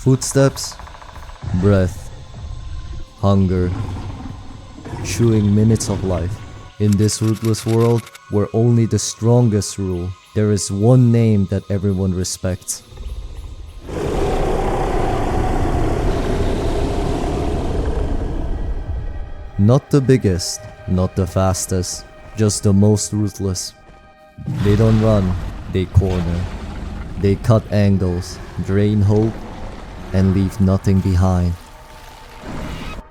Footsteps, breath, hunger, chewing minutes of life. In this ruthless world, where only the strongest rule, there is one name that everyone respects. Not the biggest, not the fastest, just the most ruthless. They don't run, they corner. They cut angles, drain hope, and leave nothing behind.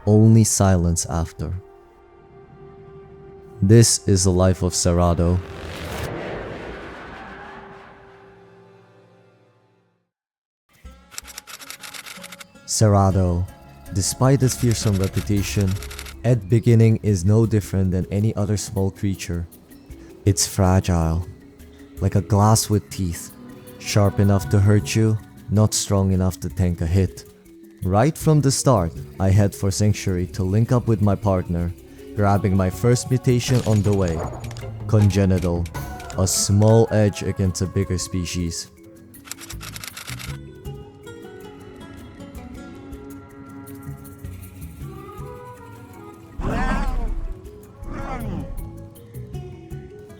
Only silence after. This is the life of Sarado. Sarado, despite its fearsome reputation, at beginning is no different than any other small creature. It's fragile, like a glass with teeth, sharp enough to hurt you, not strong enough to tank a hit. Right from the start, I head for Sanctuary to link up with my partner, grabbing my first mutation on the way, congenital, a small edge against a bigger species.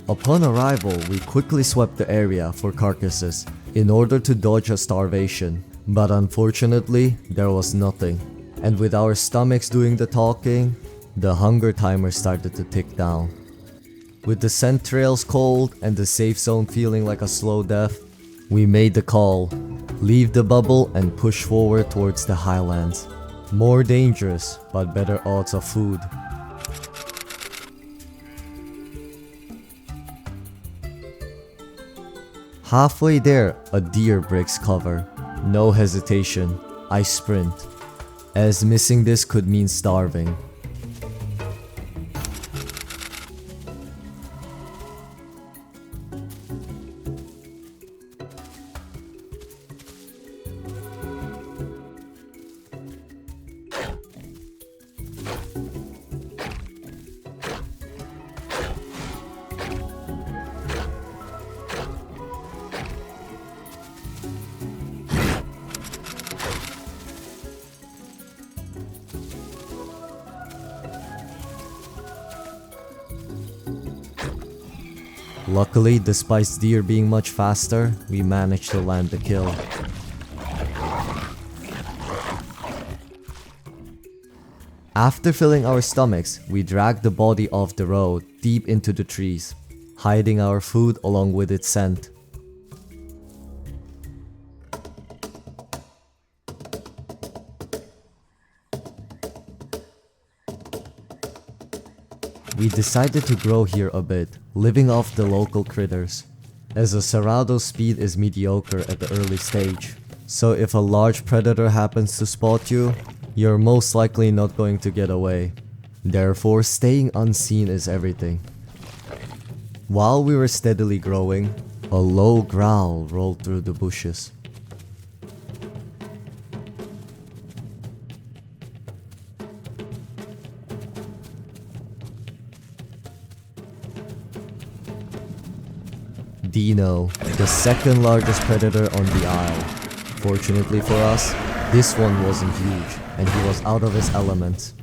Upon arrival, we quickly swept the area for carcasses in order to dodge a starvation, but unfortunately, there was nothing. And with our stomachs doing the talking, the hunger timer started to tick down. With the scent trails cold and the safe zone feeling like a slow death, we made the call, leave the bubble and push forward towards the Highlands. More dangerous, but better odds of food. Halfway there, a deer breaks cover. No hesitation, I sprint, as missing this could mean starving. Luckily, despite deer being much faster, we managed to land the kill. After filling our stomachs, we dragged the body off the road deep into the trees, hiding our food along with its scent. We decided to grow here a bit, living off the local critters, as a Sarado's speed is mediocre at the early stage. So if a large predator happens to spot you, you're most likely not going to get away. Therefore, staying unseen is everything. While we were steadily growing, a low growl rolled through the bushes. Deino, the second largest predator on the isle. Fortunately for us, this one wasn't huge, and he was out of his element.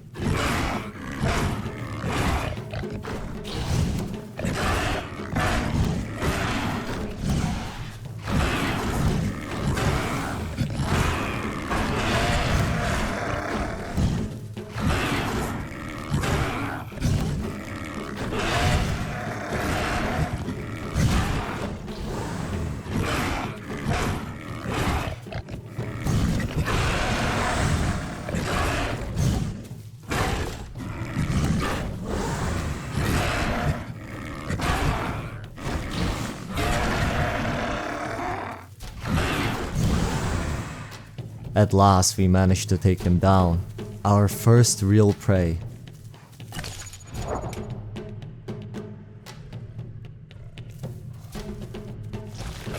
At last, we managed to take him down, our first real prey.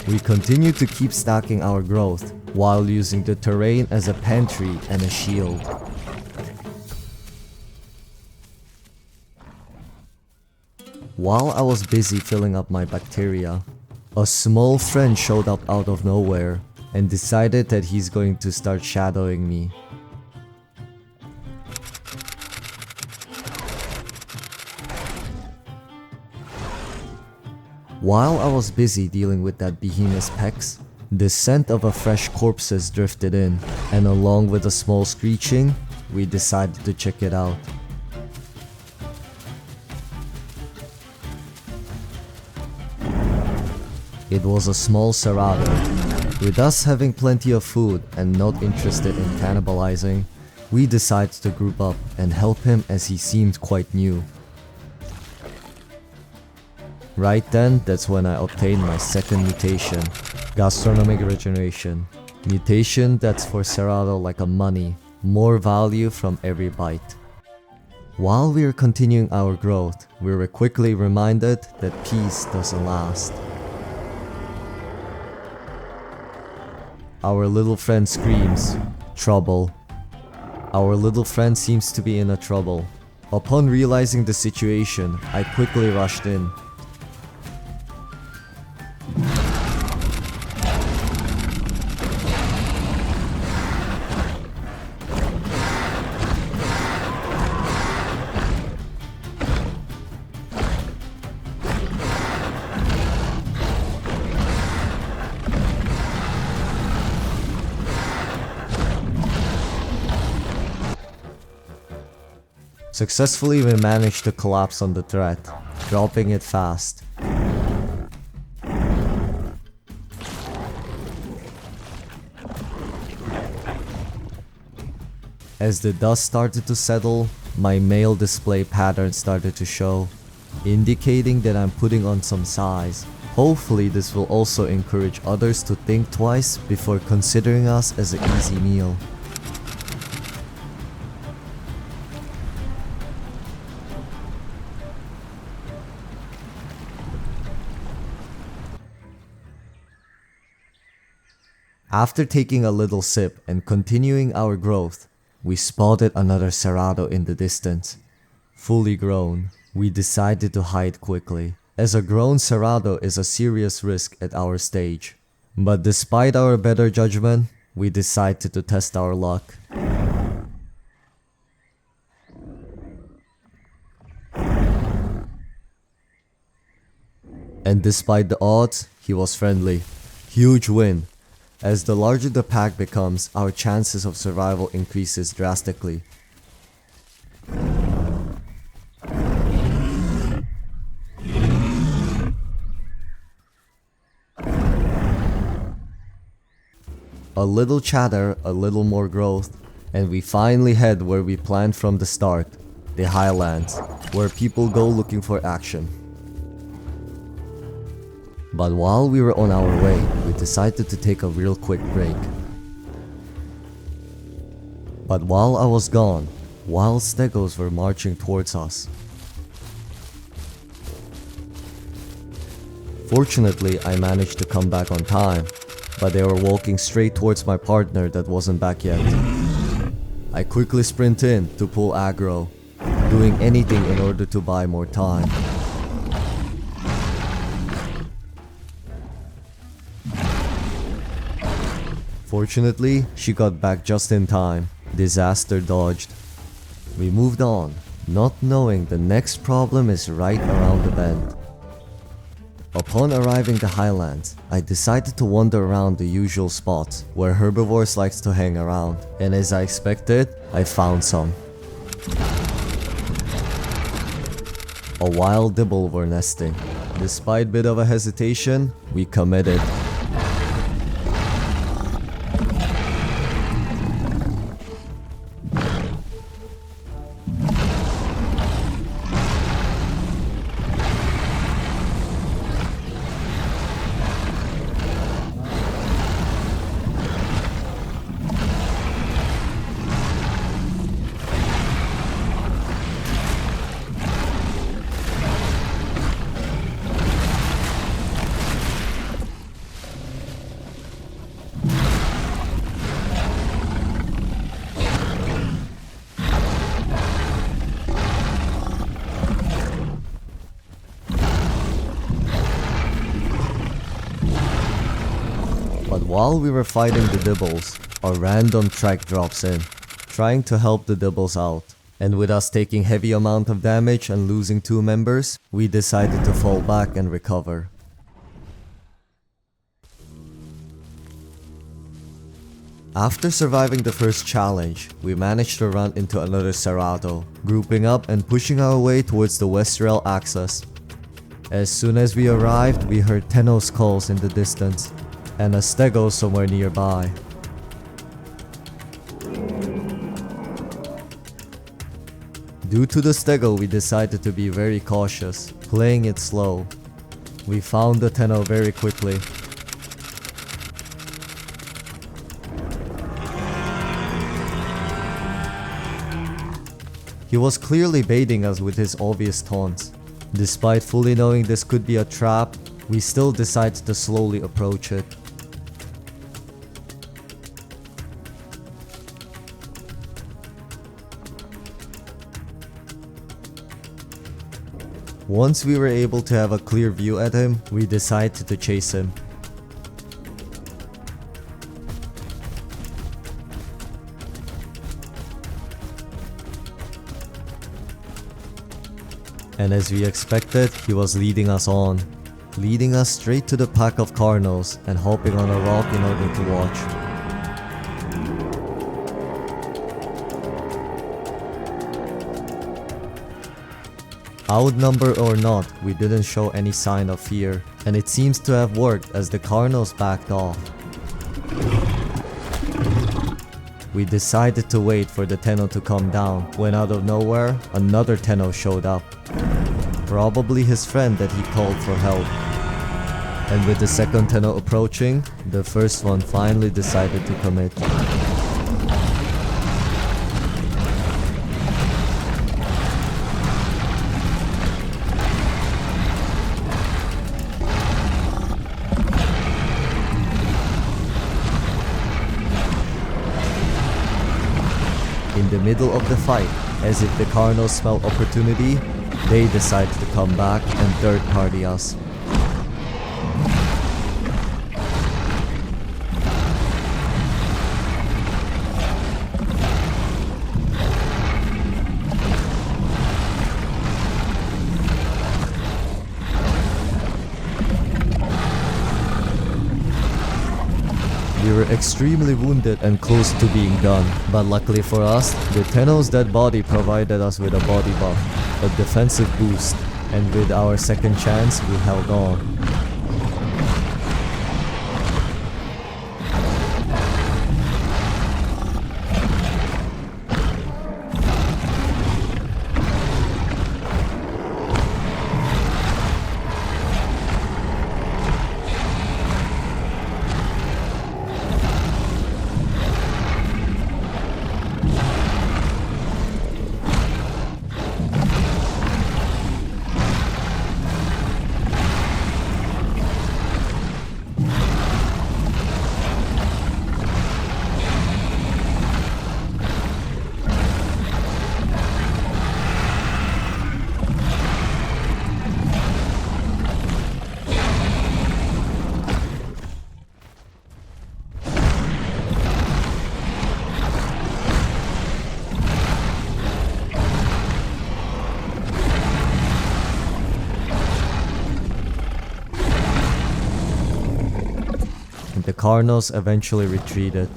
We continued to keep stacking our growth, while using the terrain as a pantry and a shield. While I was busy filling up my bacteria, a small friend showed up out of nowhere, and decided that he's going to start shadowing me. While I was busy dealing with that behemoth's pecs, the scent of a fresh corpses drifted in, and along with a small screeching, we decided to check it out. It was a small Sarado. With us having plenty of food and not interested in cannibalizing, we decided to group up and help him as he seemed quite new. Right then, that's when I obtained my second mutation, gastronomic regeneration. Mutation that's for Sarado like a money, more value from every bite. While we were continuing our growth, we were quickly reminded that peace doesn't last. Our little friend screams, "Trouble." Our little friend seems to be in a trouble. Upon realizing the situation, I quickly rushed in. Successfully, we managed to collapse on the threat, dropping it fast. As the dust started to settle, my male display pattern started to show, indicating that I'm putting on some size. Hopefully this will also encourage others to think twice before considering us as an easy meal. After taking a little sip and continuing our growth, we spotted another Sarado in the distance. Fully grown, we decided to hide quickly, as a grown Sarado is a serious risk at our stage. But despite our better judgment, we decided to test our luck. And despite the odds, he was friendly. Huge win. As the larger the pack becomes, our chances of survival increases drastically. A little chatter, a little more growth, and we finally head where we planned from the start, the Highlands, where people go looking for action. But while we were on our way, we decided to take a real quick break. But while I was gone, wild stegos were marching towards us. Fortunately, I managed to come back on time, but they were walking straight towards my partner that wasn't back yet. I quickly sprint in to pull aggro, doing anything in order to buy more time. Fortunately, she got back just in time. Disaster dodged. We moved on, not knowing the next problem is right around the bend. Upon arriving the Highlands, I decided to wander around the usual spots where herbivores likes to hang around, and as I expected, I found some. A wild dibble were nesting. Despite bit of a hesitation, we committed. But while we were fighting the dibbles, a random trek drops in, trying to help the dibbles out. And with us taking heavy amount of damage and losing 2 members, we decided to fall back and recover. After surviving the first challenge, we managed to run into another Sarado, grouping up and pushing our way towards the west rail axis. As soon as we arrived, we heard tenno skulls in the distance, and a stego somewhere nearby. Due to the stego, we decided to be very cautious, playing it slow. We found the tenno very quickly. He was clearly baiting us with his obvious taunts. Despite fully knowing this could be a trap, we still decided to slowly approach it. Once we were able to have a clear view at him, we decided to chase him. And as we expected, he was leading us on, leading us straight to the pack of carnos and hopping on a rock in order to watch. Outnumbered or not, we didn't show any sign of fear, and it seems to have worked as the carnos backed off. We decided to wait for the tenno to come down, when out of nowhere, another tenno showed up. Probably his friend that he called for help. And with the second tenno approaching, the first one finally decided to commit. In the middle of the fight, as if the carnos smelled opportunity, they decided to come back and third party us. We were extremely wounded and close to being done, but luckily for us, the tenno's dead body provided us with a body buff, a defensive boost, and with our second chance, we held on. The carnos eventually retreated.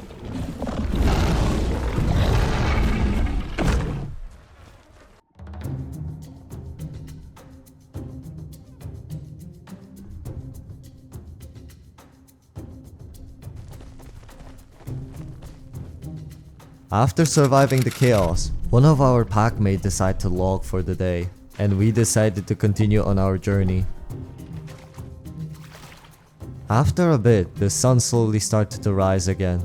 After surviving the chaos, one of our packmates decided to log for the day, and we decided to continue on our journey. After a bit, the sun slowly started to rise again,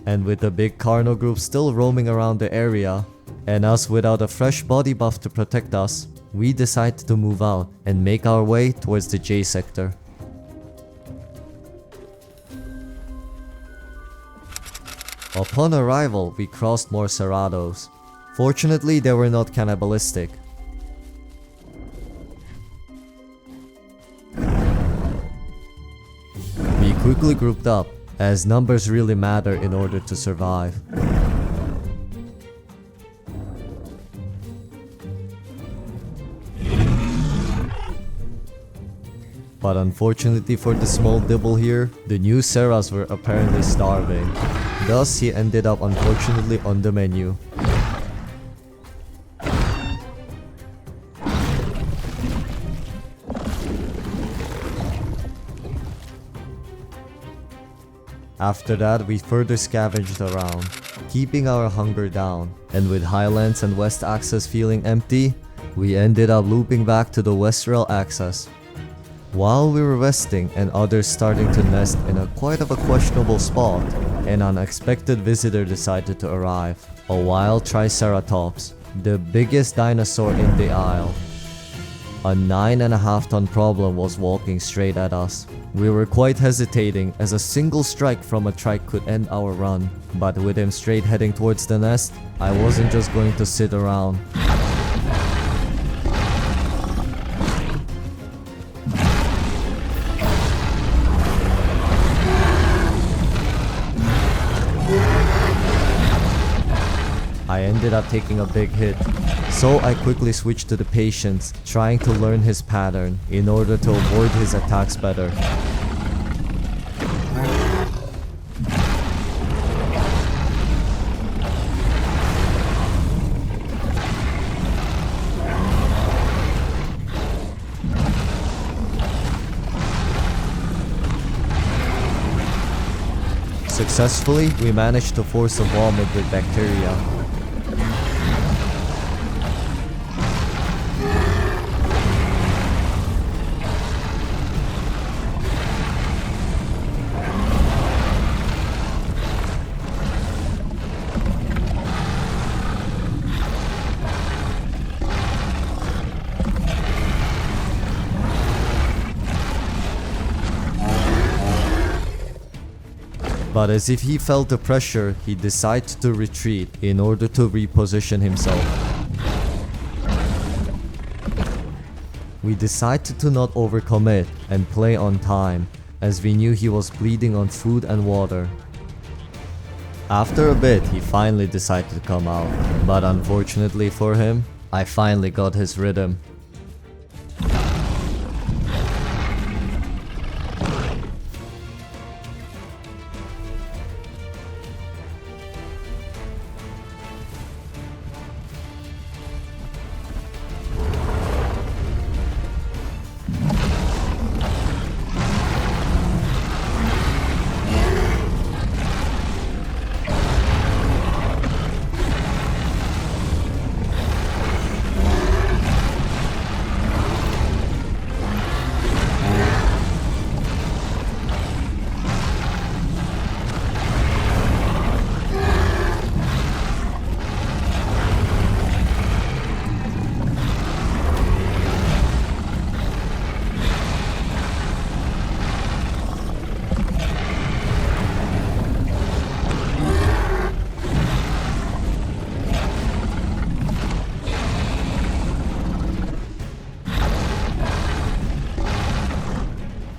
and with the big carno group still roaming around the area, and us without a fresh body buff to protect us, we decided to move out and make our way towards the J sector. Upon arrival, we crossed more Ceratos. Fortunately, they were not cannibalistic. We quickly grouped up, as numbers really matter in order to survive. But unfortunately for the small dibble here, the new Ceras were apparently starving. Thus, he ended up unfortunately on the menu. After that, we further scavenged around, keeping our hunger down, and with Highlands and West Axis feeling empty, we ended up looping back to the Westrail Axis. While we were resting and others starting to nest in a quite of a questionable spot, an unexpected visitor decided to arrive. A wild triceratops, the biggest dinosaur in the isle. A 9.5-ton problem was walking straight at us. We were quite hesitating as a single strike from a trike could end our run, but with him straight heading towards the nest, I wasn't just going to sit around. I ended up taking a big hit, so I quickly switched to the patience, trying to learn his pattern in order to avoid his attacks better. Successfully, we managed to force a vomit with bacteria. But as if he felt the pressure, he decided to retreat in order to reposition himself. We decided to not overcommit and play on time, as we knew he was bleeding on food and water. After a bit, he finally decided to come out, but unfortunately for him, I finally got his rhythm.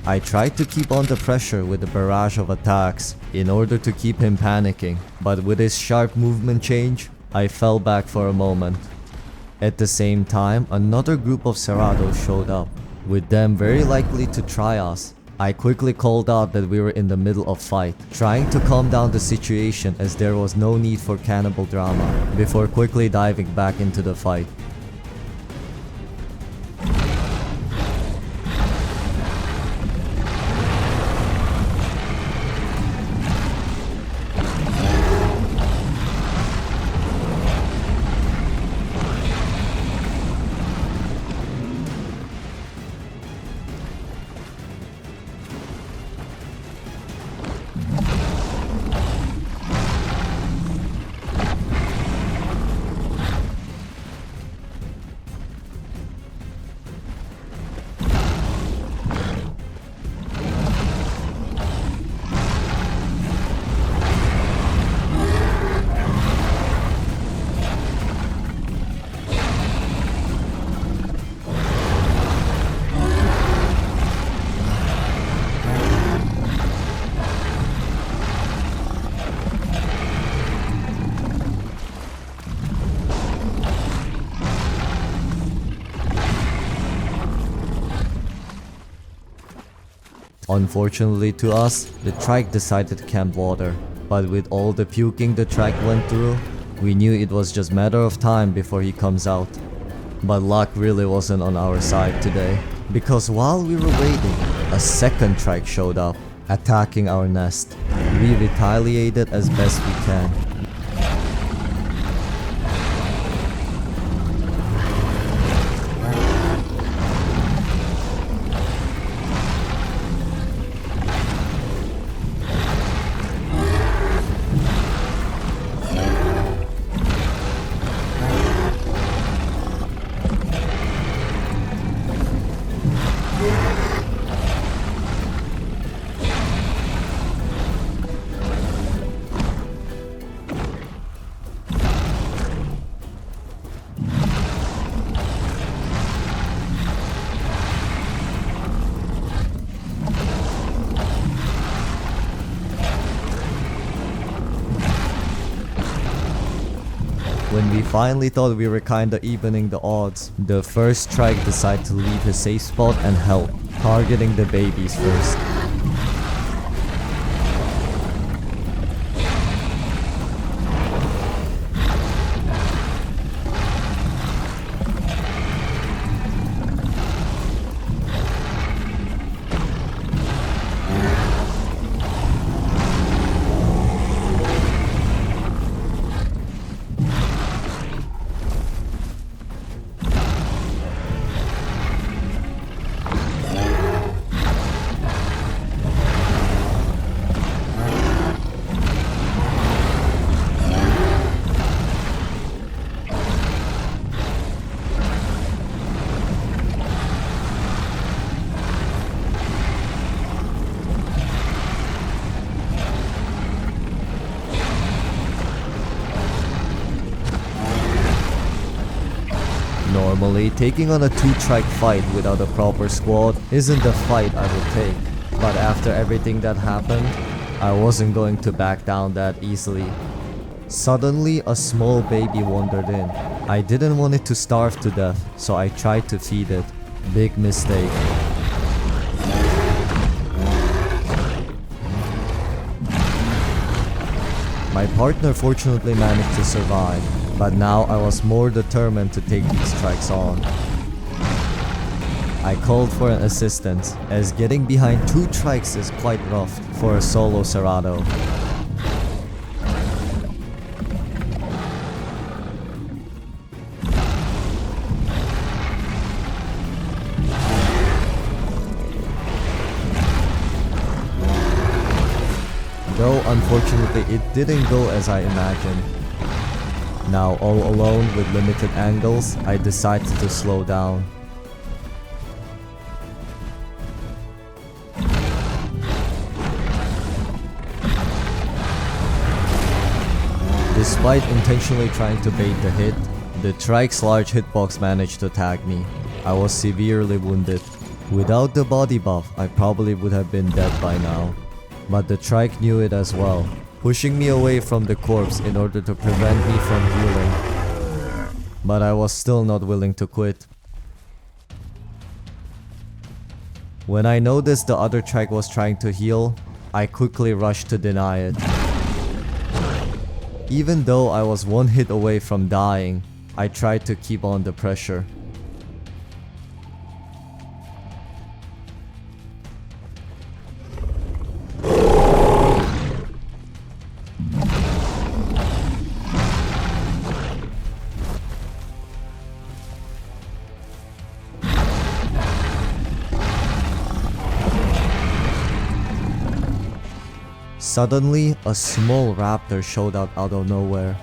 I tried to keep on the pressure with a barrage of attacks in order to keep him panicking, but with his sharp movement change, I fell back for a moment. At the same time, another group of Ceratos showed up, with them very likely to try us. I quickly called out that we were in the middle of fight, trying to calm down the situation as there was no need for cannibal drama, before quickly diving back into the fight. Unfortunately to us, the trike decided to camp water, but with all the puking the trike went through, we knew it was just matter of time before he comes out. But luck really wasn't on our side today, because while we were waiting, a second trike showed up, attacking our nest. We retaliated as best we can. When we finally thought we were kinda evening the odds, the first trike decided to leave his safe spot and help, targeting the babies first. Normally, taking on a 2-trike fight without a proper squad isn't the fight I would take, but after everything that happened, I wasn't going to back down that easily. Suddenly, a small baby wandered in. I didn't want it to starve to death, so I tried to feed it. Big mistake. My partner fortunately managed to survive, but now I was more determined to take these trikes on. I called for an assistance, as getting behind 2 trikes is quite rough for a solo Sarado. Though unfortunately it didn't go as I imagined. Now all alone with limited angles, I decided to slow down. Despite intentionally trying to bait the hit, the trike's large hitbox managed to tag me. I was severely wounded. Without the body buff, I probably would have been dead by now. But the trike knew it as well, pushing me away from the corpse in order to prevent me from healing. But I was still not willing to quit. When I noticed the other trike was trying to heal, I quickly rushed to deny it. Even though I was 1 hit away from dying, I tried to keep on the pressure. Suddenly, a small raptor showed up out of nowhere.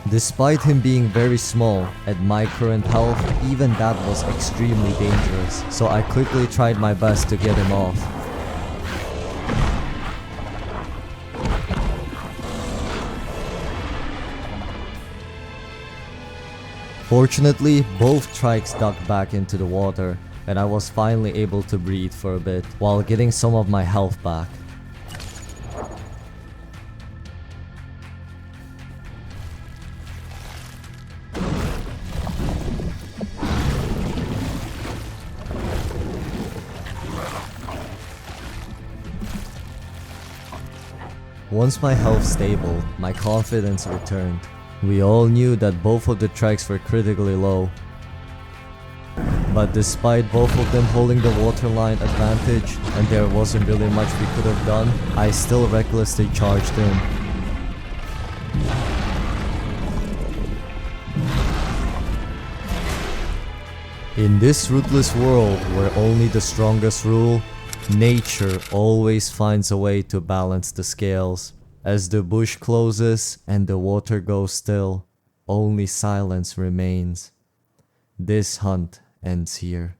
Despite him being very small, at my current health, even that was extremely dangerous, so I quickly tried my best to get him off. Fortunately, both trikes ducked back into the water, and I was finally able to breathe for a bit, while getting some of my health back. Once my health stabled, my confidence returned. We all knew that both of the tracks were critically low. But despite both of them holding the waterline advantage, and there wasn't really much we could have done, I still recklessly charged in. In this ruthless world where only the strongest rule, nature always finds a way to balance the scales. As the bush closes and the water goes still, only silence remains. This hunt ends here.